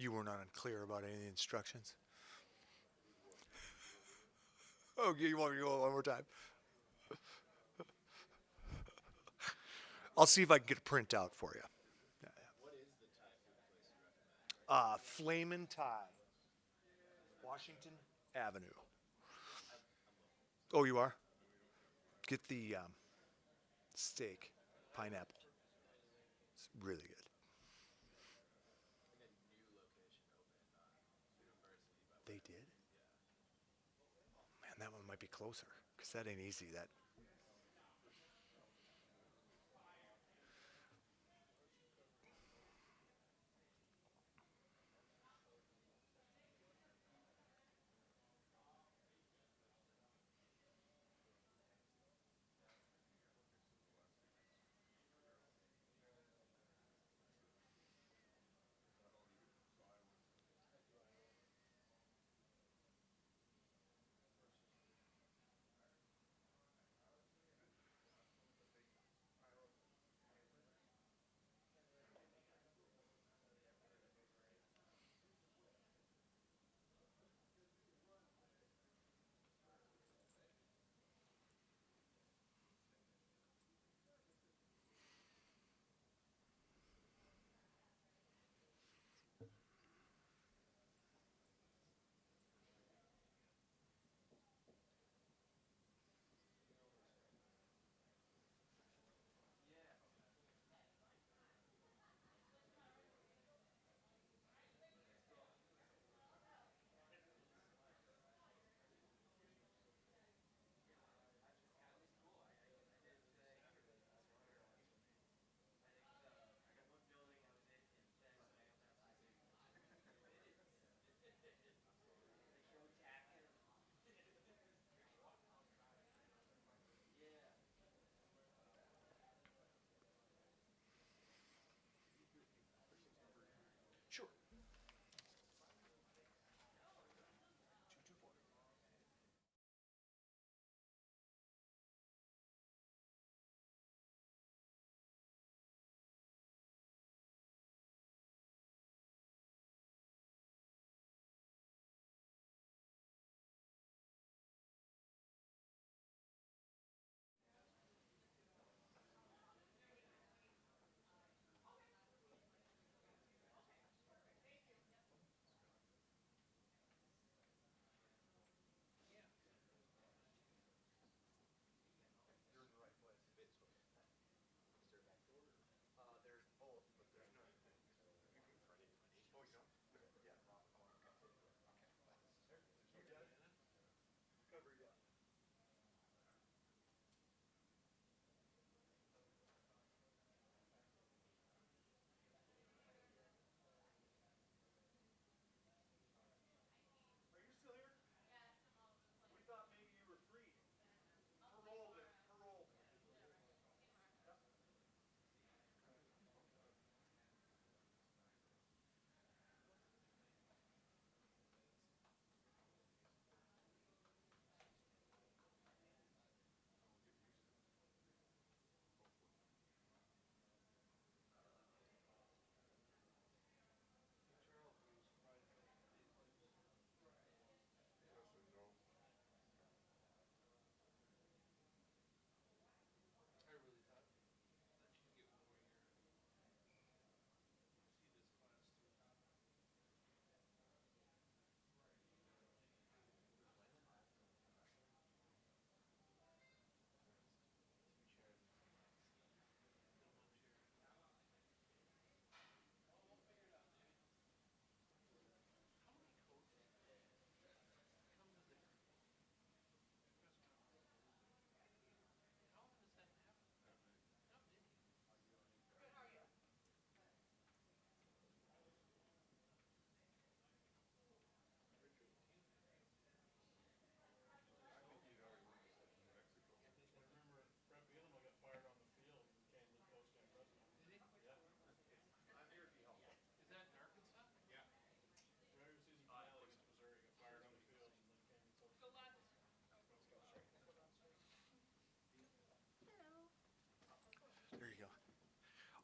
You were not unclear about any of the instructions? Okay, you want me to go one more time? I'll see if I can get a printout for you. Flamin' Thai, Washington Avenue. Oh, you are? Get the steak, pineapple. It's really good. They did? Man, that one might be closer because that ain't easy. That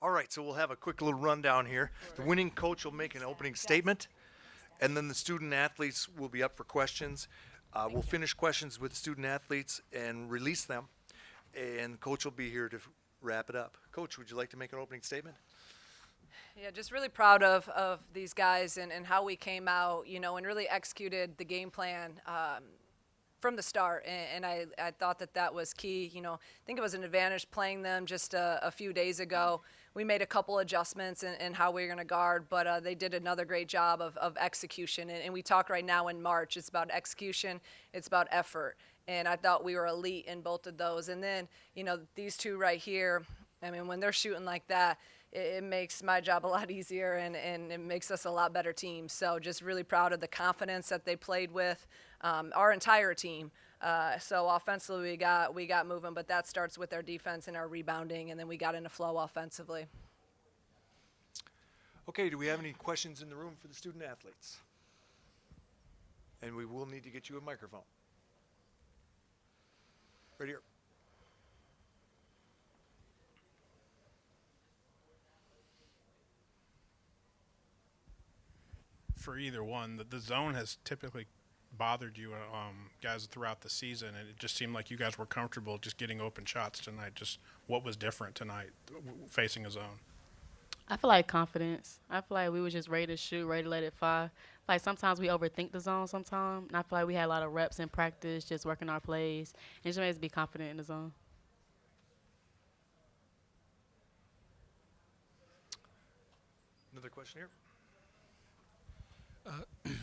All right, so we'll have a quick little rundown here. The winning coach will make an opening statement, and then the student athletes will be up for questions. We'll finish questions with student athletes and release them, and coach will be here to wrap it up. Coach, would you like to make an opening statement? Yeah, just really proud of these guys and how we came out, and really executed the game plan from the start. And I thought that was key. I think it was an advantage playing them just a few days ago. We made a couple adjustments in how we were going to guard, but they did another great job of execution. And we talk right now in March. It's about execution. It's about effort. And I thought we were elite in both of those. And then, these two right here, I mean, when they're shooting like that, it makes my job a lot easier, and it makes us a lot better team. So just really proud of the confidence that they played with, our entire team. So offensively we got moving, but that starts with our defense and our rebounding, and then we got into flow offensively. Okay, do we have any questions in the room for the student athletes? And we will need to get you a microphone. Right here. For either one, the zone has typically bothered you guys throughout the season, and it just seemed like you guys were comfortable just getting open shots tonight. Just what was different tonight facing a zone? I feel like confidence. I feel like we were just ready to shoot, ready to let it fly. I feel like sometimes we overthink the zone sometimes, and I feel like we had a lot of reps in practice just working our plays. It just made us be confident in the zone. Another question here.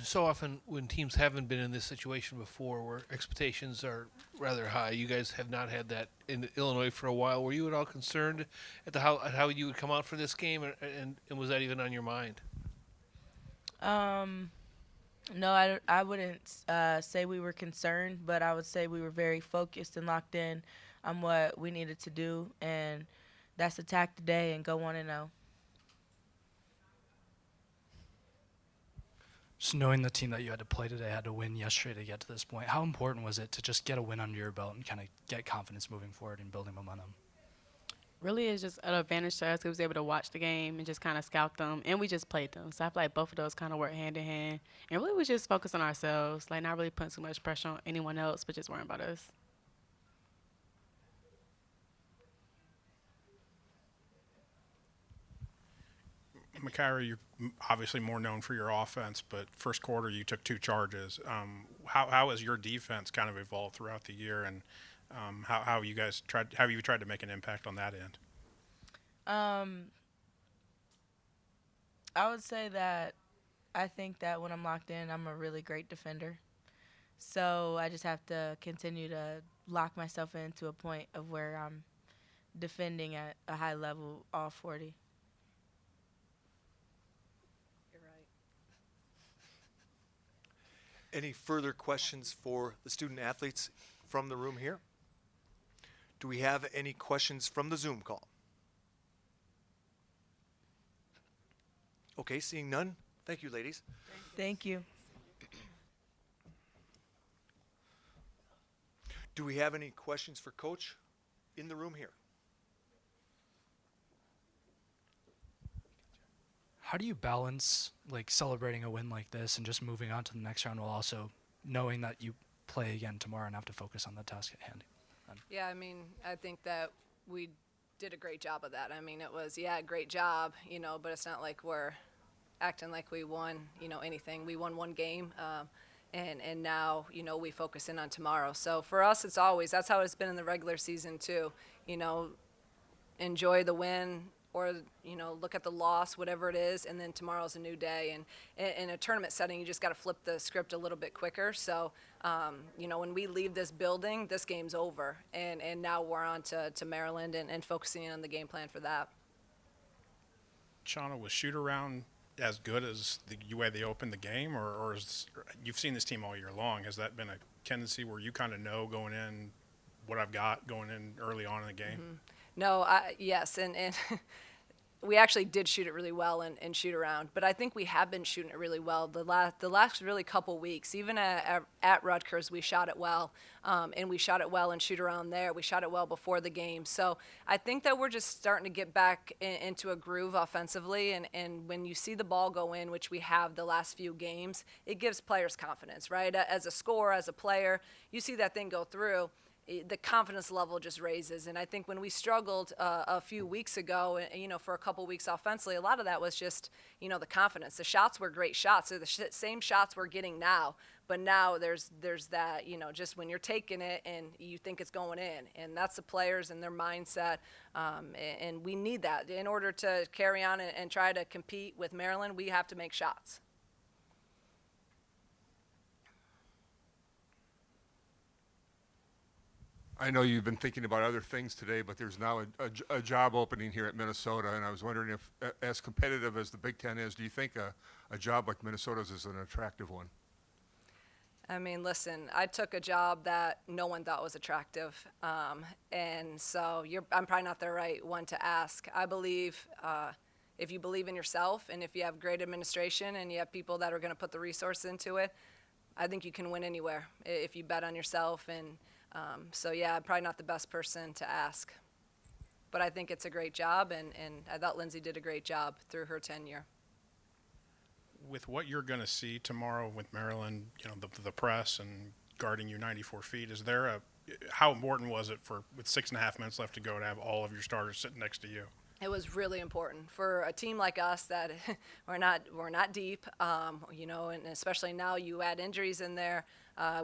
So often when teams haven't been in this situation before where expectations are rather high, you guys have not had that in Illinois for a while. Were you at all concerned at how you would come out for this game, and was that even on your mind? No, I wouldn't say we were concerned, but I would say we were very focused and locked in on what we needed to do, and that's attack today and go 1-0. So knowing the team that you had to play today had to win yesterday to get to this point, how important was it to just get a win under your belt and kind of get confidence moving forward and building momentum? Really, it's just an advantage to us. We was able to watch the game and just kind of scout them, and we just played them. So I feel like both of those kind of work hand in hand. And really, we just focus on ourselves, like not really putting too much pressure on anyone else, but just worrying about us. Makaira, you're obviously more known for your offense, but first quarter you took 2 charges. How has your defense kind of evolved throughout the year, and how you guys tried to make an impact on that end? I would say that I think that when I'm locked in, I'm a really great defender. So I just have to continue to lock myself into a point of where I'm defending at a high level, all 40. Any further questions for the student athletes from the room here? Do we have any questions from the Zoom call? Okay, seeing none. Thank you, ladies. Thank you. Do we have any questions for Coach in the room here? How do you balance like celebrating a win like this and just moving on to the next round while also knowing that you play again tomorrow and have to focus on the task at hand? Yeah, I mean, I think that we did a great job of that. I mean, it was, great job, but it's not like we're acting like we won, anything. We won one game, and now, we focus in on tomorrow. So for us, that's how it's been in the regular season too. Enjoy the win, or look at the loss, whatever it is, and then tomorrow's a new day. And in a tournament setting, you just got to flip the script a little bit quicker. So when we leave this building, this game's over, and now we're on to Maryland and focusing on the game plan for that. Shauna, was shoot around as good as the way they opened the game, or you've seen this team all year long? Has that been a tendency where you kind of know going in what I've got going in early on in the game? Mm-hmm. No, yes, and we actually did shoot it really well and shoot around, but I think we have been shooting it really well the last really couple weeks. Even at Rutgers, we shot it well, and we shot it well and shoot around there. We shot it well before the game, so I think that we're just starting to get back into a groove offensively. And when you see the ball go in, which we have the last few games, it gives players confidence, right? As a scorer, as a player, you see that thing go through, the confidence level just raises. And I think when we struggled a few weeks ago, for a couple weeks offensively, a lot of that was just, the confidence. The shots were great shots. They're the same shots we're getting now. But now there's that, just when you're taking it and you think it's going in. And that's the players and their mindset. And we need that. In order to carry on and try to compete with Maryland, we have to make shots. I know you've been thinking about other things today, but there's now a job opening here at Minnesota, and I was wondering if, as competitive as the Big Ten is, do you think a job like Minnesota's is an attractive one? I mean, listen, I took a job that no one thought was attractive, and so I'm probably not the right one to ask. I believe if you believe in yourself and if you have great administration and you have people that are going to put the resource into it, I think you can win anywhere if you bet on yourself. And so, yeah, I'm probably not the best person to ask. But I think it's a great job, and I thought Lindsay did a great job through her tenure. With what you're going to see tomorrow with Maryland, the press and guarding you 94 feet, how important was it with 6.5 minutes left to go to have all of your starters sitting next to you? It was really important for a team like us that we're not deep, and especially now you add injuries in there.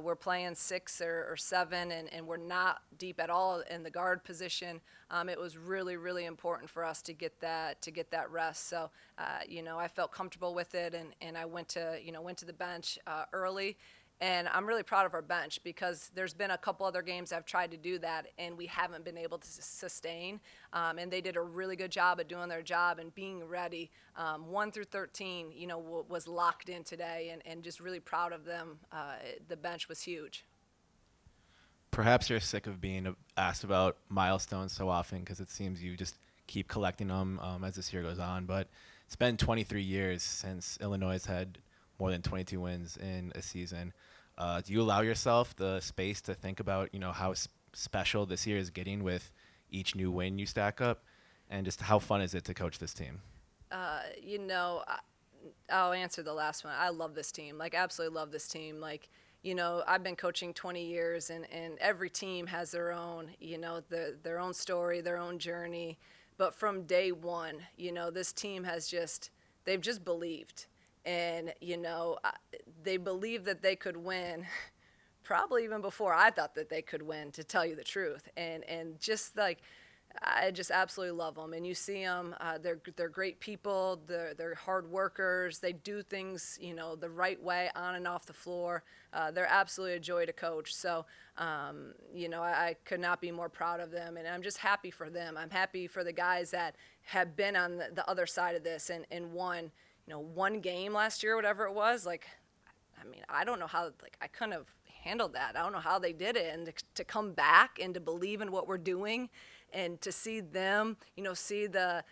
We're playing 6 or 7, and we're not deep at all in the guard position. It was really, really important for us to get that rest. So, I felt comfortable with it, and I went to the bench early. And I'm really proud of our bench because there's been a couple other games I've tried to do that, and we haven't been able to sustain. And they did a really good job of doing their job and being ready. 1 through 13, was locked in today, and just really proud of them. The bench was huge. Perhaps you're sick of being asked about milestones so often because it seems you just keep collecting them as this year goes on. But it's been 23 years since Illinois has had more than 22 wins in a season. Do you allow yourself the space to think about, how special this year is getting with each new win you stack up, and just how fun is it to coach this team? I'll answer the last one. I love this team, absolutely love this team. I've been coaching 20 years, and every team has their own, their own story, their own journey. But from day one, this team they've just believed. And, they believed that they could win probably even before I thought that they could win, to tell you the truth. And just I just absolutely love them. And you see them, they're great people, they're hard workers, they do things, the right way on and off the floor. They're absolutely a joy to coach. So, I could not be more proud of them, and I'm just happy for them. I'm happy for the guys that have been on the other side of this and won. One game last year, whatever it was, I don't know how, I couldn't have handled that. I don't know how they did it. And to come back and to believe in what we're doing and to see them, see the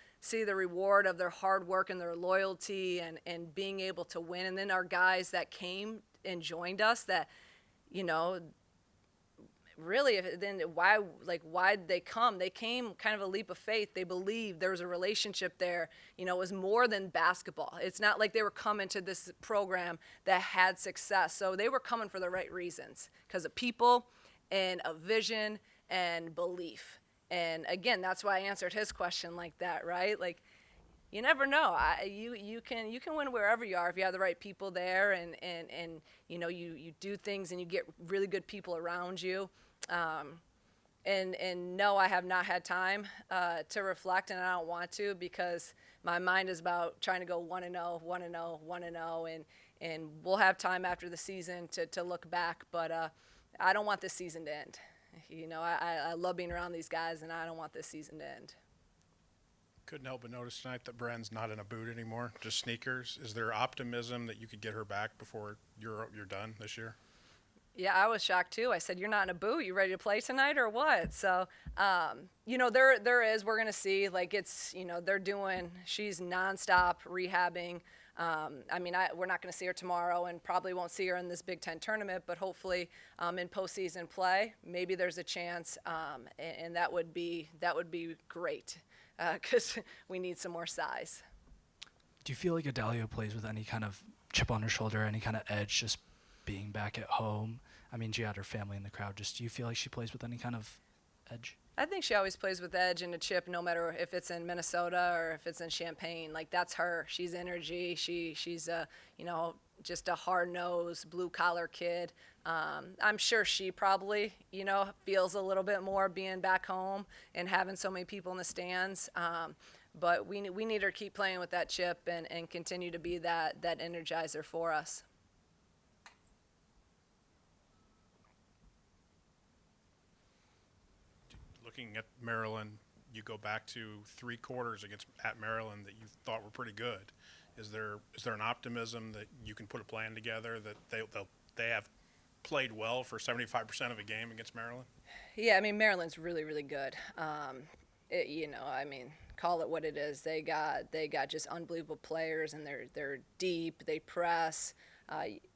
reward of their hard work and their loyalty and being able to win. And then our guys that came and joined us that, really, then why'd they come? They came kind of a leap of faith. They believed there was a relationship there. It was more than basketball. It's not like they were coming to this program that had success. So they were coming for the right reasons because of people and a vision and belief. And again, that's why I answered his question like that, right? You never know. You can win wherever you are if you have the right people there, and you do things and you get really good people around you. And no, I have not had time to reflect, and I don't want to because my mind is about trying to go 1-0, 1-0, 1-0, and we'll have time after the season to look back. But I don't want this season to end. I love being around these guys, and I don't want this season to end. Couldn't help but notice tonight that Bren's not in a boot anymore, just sneakers. Is there optimism that you could get her back before you're done this year? Yeah, I was shocked too. I said, "You're not in a boot. You ready to play tonight or what?" So, there is. We're gonna see. Like it's, they're doing. She's nonstop rehabbing. We're not gonna see her tomorrow, and probably won't see her in this Big Ten tournament. But hopefully, in postseason play, maybe there's a chance, and that would be great, because we need some more size. Do you feel like Adalio plays with any kind of chip on her shoulder, any kind of edge, just being back at home? I mean, she had her family in the crowd. Just do you feel like she plays with any kind of edge? I think she always plays with edge and a chip, no matter if it's in Minnesota or if it's in Champaign. Like that's her. She's energy. She's just a hard-nosed, blue-collar kid. I'm sure she probably, feels a little bit more being back home and having so many people in the stands. But we need her to keep playing with that chip and continue to be that energizer for us. Looking at Maryland, you go back to 3 quarters at Maryland that you thought were pretty good. Is there an optimism that you can put a plan together that they have played well for 75% of a game against Maryland? Yeah, Maryland's really, really good. Call it what it is. They got just unbelievable players, and they're deep. They press.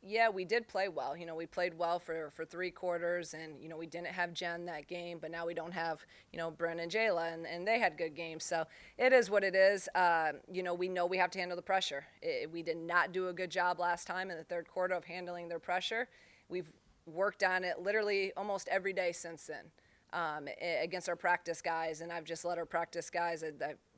Yeah, we did play well. We played well for 3 quarters, and we didn't have Jen that game, but now we don't have Bren and Jayla, and they had good games. So it is what it is. We know we have to handle the pressure. We did not do a good job last time in the 3rd quarter of handling their pressure. We've worked on it literally almost every day since then. Against our practice guys, and I've just let our practice guys,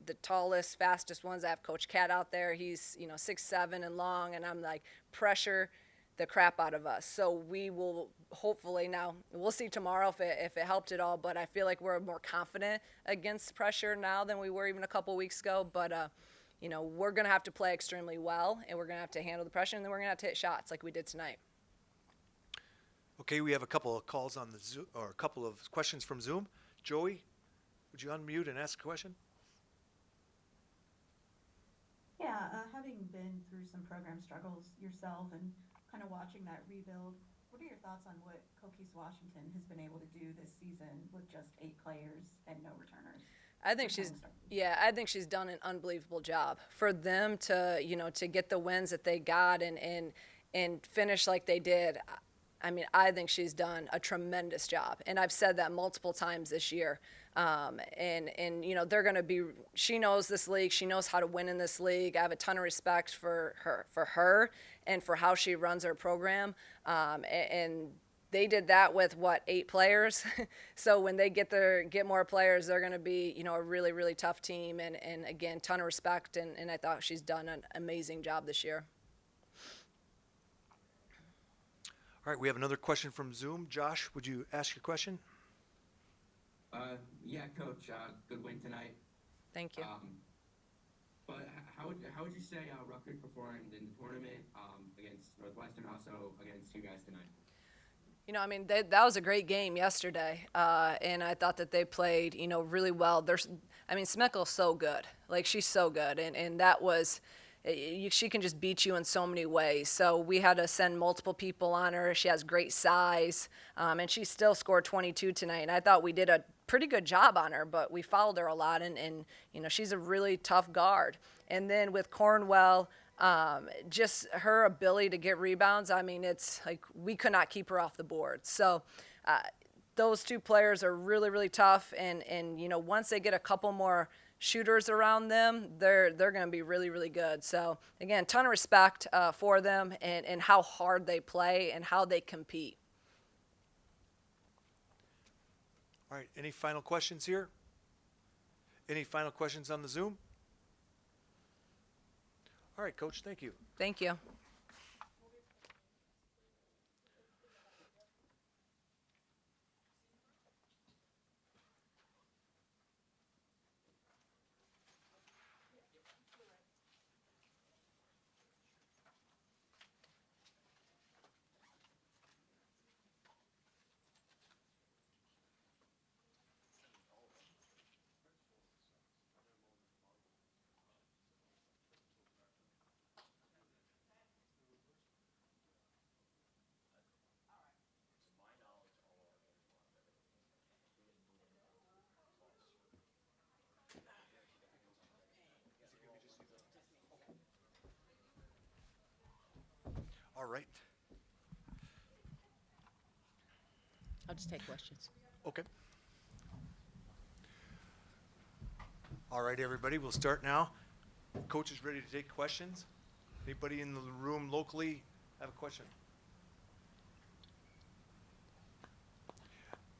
the tallest, fastest ones. I have Coach Cat out there. He's 6'7" and long, and I'm like, pressure the crap out of us. So we will hopefully, now we'll see tomorrow if it helped at all, but I feel like we're more confident against pressure now than we were even a couple weeks ago. But we're gonna have to play extremely well, and we're gonna have to handle the pressure, and then we're gonna have to hit shots like we did tonight. Okay, we have a couple of calls on the Zoom, or a couple of questions from Zoom. Joey, would you unmute and ask a question? Yeah, having been through some program struggles yourself and kind of watching that rebuild, what are your thoughts on what Coquise Washington has been able to do this season with just 8 players and no returners? I think she's done an unbelievable job. For them to get the wins that they got and finish like they did. I think she's done a tremendous job, and I've said that multiple times this year. They're going to be. She knows this league. She knows how to win in this league. I have a ton of respect for her, and for how she runs her program. And they did that with 8 players. So when they get more players, they're going to be a really, really tough team. And again, ton of respect. And I thought she's done an amazing job this year. All right, we have another question from Zoom. Josh, would you ask your question? Yeah, Coach, good win tonight. Thank you. But how would you say Rutgers performed in the tournament against Northwestern, also against you guys tonight? That was a great game yesterday, and I thought that they played, really well. Smeckel's so good. Like, she's so good, and that was – she can just beat you in so many ways. So we had to send multiple people on her. She has great size, and she still scored 22 tonight. And I thought we did a pretty good job on her, but we fouled her a lot, and she's a really tough guard. And then with Cornwell, just her ability to get rebounds, it's like we could not keep her off the board. So those 2 players are really, really tough, and once they get a couple more shooters around them, they're going to be really, really good. So again, ton of respect for them and how hard they play and how they compete. All right, any final questions here? Any final questions on the Zoom? All right, Coach, thank you. Thank you. right. I'll just take questions. Okay. All right, everybody, we'll start now. Coach is ready to take questions. Anybody in the room locally have a question?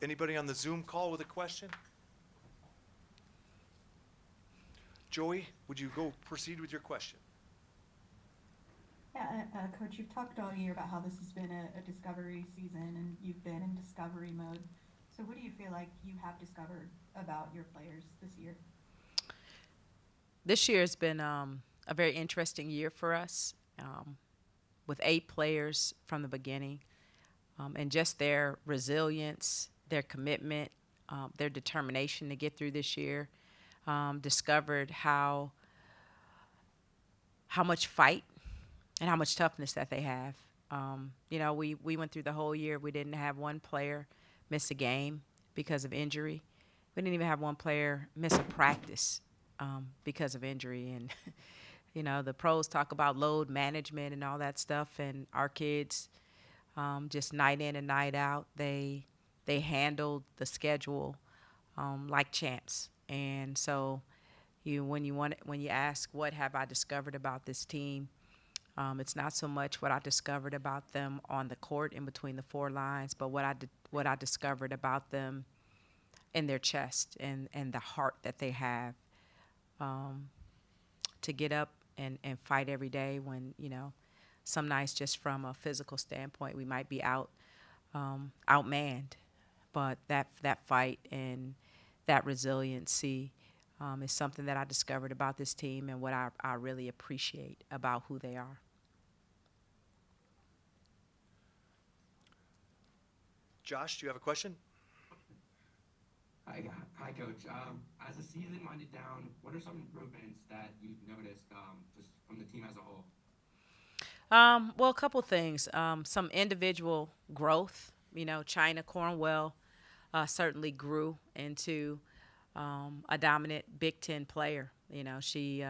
Anybody on the Zoom call with a question? Joey, would you go proceed with your question? Yeah, Coach, you've talked all year about how this has been a discovery season and you've been in discovery mode. So what do you feel like you have discovered about your players this year? This year has been a very interesting year for us, with 8 players from the beginning, and just their resilience, their commitment, their determination to get through this year. Discovered how much fight and how much toughness that they have. We went through the whole year. We didn't have one player miss a game because of injury. We didn't even have one player miss a practice because of injury. And, the pros talk about load management and all that stuff, and our kids, just night in and night out, they handled the schedule like champs. And so when you ask what have I discovered about this team, it's not so much what I discovered about them on the court in between the 4 lines, but what I discovered about them in their chest and the heart that they have to get up and fight every day when, some nights just from a physical standpoint we might be outmanned, but that fight and that resiliency is something that I discovered about this team and what I really appreciate about who they are. Josh, do you have a question? Hi, Coach. As the season winded down, what are some improvements that you've noticed just from the team as a whole? Well, a couple things. Some individual growth. China Cornwell certainly grew into a dominant Big Ten player. She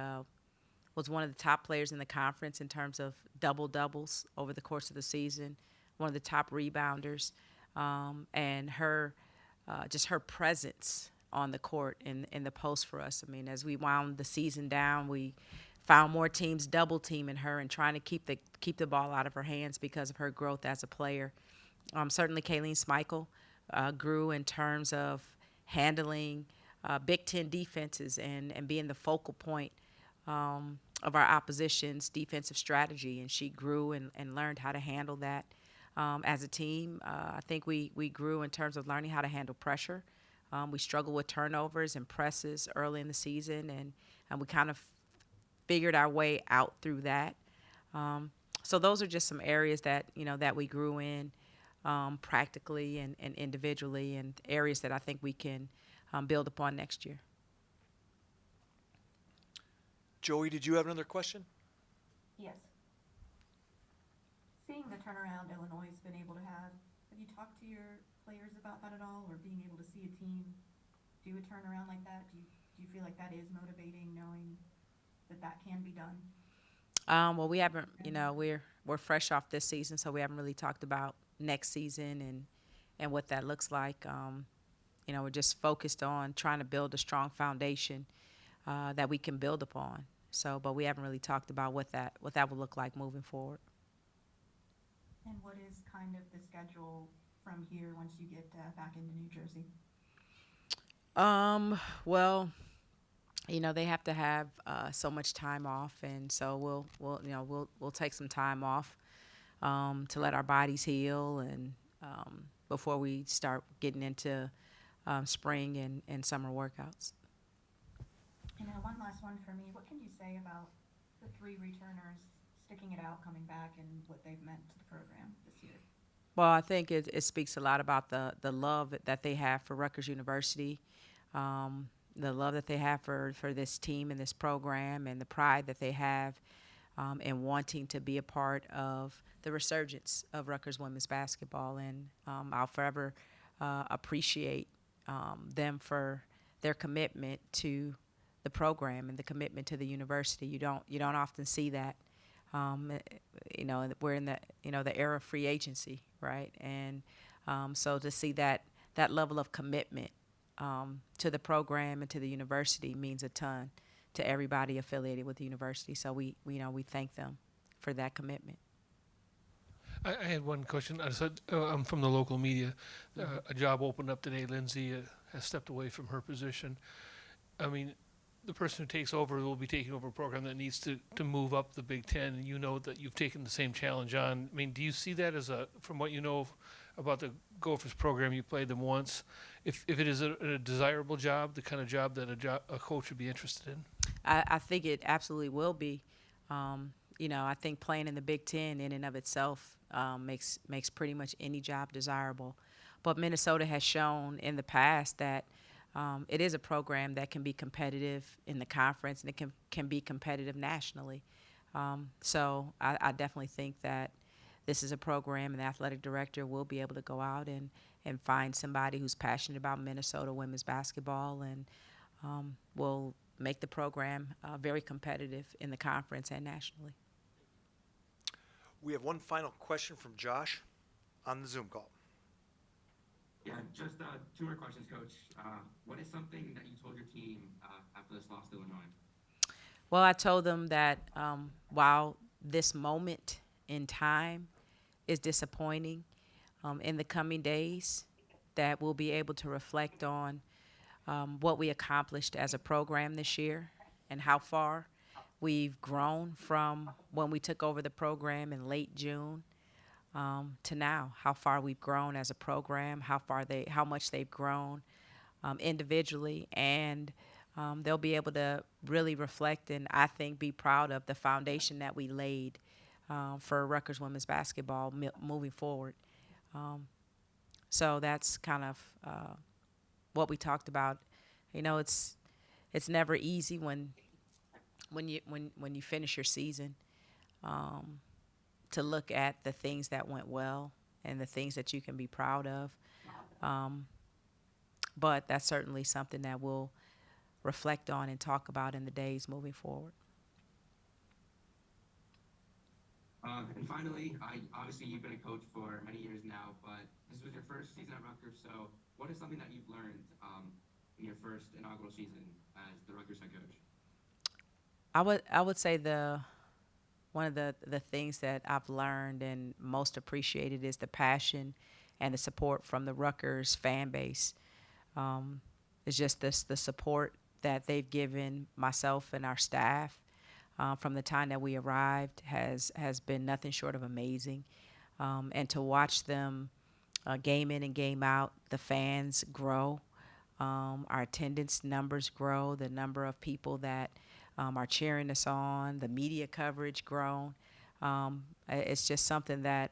was one of the top players in the conference in terms of doubles over the course of the season, one of the top rebounders, and her presence on the court in the post for us. I mean, as we wound the season down, we found more teams double teaming her and trying to keep the ball out of her hands because of her growth as a player. Certainly, Kayleen Schmeichel grew in terms of handling Big Ten defenses and being the focal point of our opposition's defensive strategy, and she grew and learned how to handle that. As a team, I think we grew in terms of learning how to handle pressure. We struggled with turnovers and presses early in the season, and we kind of figured our way out through that. So those are just some areas that we grew in practically and individually, and areas that I think we can build upon next year. Joey, did you have another question? Yes. Seeing the turnaround Illinois has been able to have you talked to your players about that at all, or being able to see a team do a turnaround like that? Do you feel like that is motivating, knowing that can be done? Well, we haven't, we're fresh off this season, so we haven't really talked about next season and what that looks like. We're just focused on trying to build a strong foundation that we can build upon. So, but we haven't really talked about what that will look like moving forward. And what is kind of the schedule from here once you get back into New Jersey? Well, they have to have so much time off, and so we'll take some time off to let our bodies heal, and before we start getting into spring and summer workouts. And one last one for me. What can you say about the 3 returners sticking it out, coming back, and what they've meant to the program this year? Well, I think it speaks a lot about the love that they have for Rutgers University, the love that they have for this team and this program, and the pride that they have in wanting to be a part of the resurgence of Rutgers women's basketball. And I'll forever appreciate them for their commitment to the program and the commitment to the university. You don't often see that Um, we're in the era of free agency, right? And so to see that level of commitment to the program and to the university means a ton to everybody affiliated with the university. So we thank them for that commitment. I had one question. I said I'm from the local media. A job opened up today. Lindsay has stepped away from her position. I mean, the person who takes over will be taking over a program that needs to move up the Big Ten, and you know that you've taken the same challenge on. I mean, do you see that as from what you know about the Gophers program, you played them once, if it is a desirable job, the kind of job that a coach would be interested in? I think it absolutely will be. I think playing in the Big Ten in and of itself makes pretty much any job desirable. But Minnesota has shown in the past that it is a program that can be competitive in the conference and it can be competitive nationally. So I definitely think that this is a program and the athletic director will be able to go out and find somebody who's passionate about Minnesota women's basketball and will make the program very competitive in the conference and nationally. We have one final question from Josh on the Zoom call. Yeah, just 2 more questions, Coach. What is something that you told your team after this loss to Illinois? Well, I told them that while this moment in time is disappointing, in the coming days, that we'll be able to reflect on what we accomplished as a program this year and how far we've grown from when we took over the program in late June to now, how far we've grown as a program, how much they've grown individually, and they'll be able to really reflect and I think be proud of the foundation that we laid for Rutgers women's basketball moving forward. So that's kind of what we talked about. It's never easy when you finish your season to look at the things that went well and the things that you can be proud of. But that's certainly something that we'll reflect on and talk about in the days moving forward. And finally, obviously you've been a coach for many years now, but this was your first season at Rutgers. So what is something that you've learned in your first inaugural season as the Rutgers head coach? I would say one of the things that I've learned and most appreciated is the passion and the support from the Rutgers fan base. It's just the support that they've given myself and our staff from the time that we arrived has been nothing short of amazing. And to watch them game in and game out, the fans grow, our attendance numbers grow, the number of people that are cheering us on, the media coverage grown. It's just something that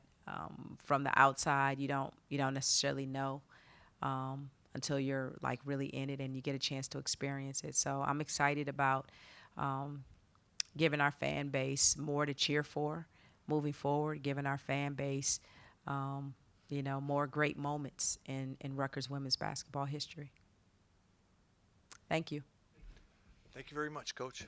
from the outside you don't necessarily know until you're like really in it and you get a chance to experience it. So I'm excited about giving our fan base more to cheer for moving forward, giving our fan base more great moments in Rutgers women's basketball history. Thank you. Thank you very much, Coach.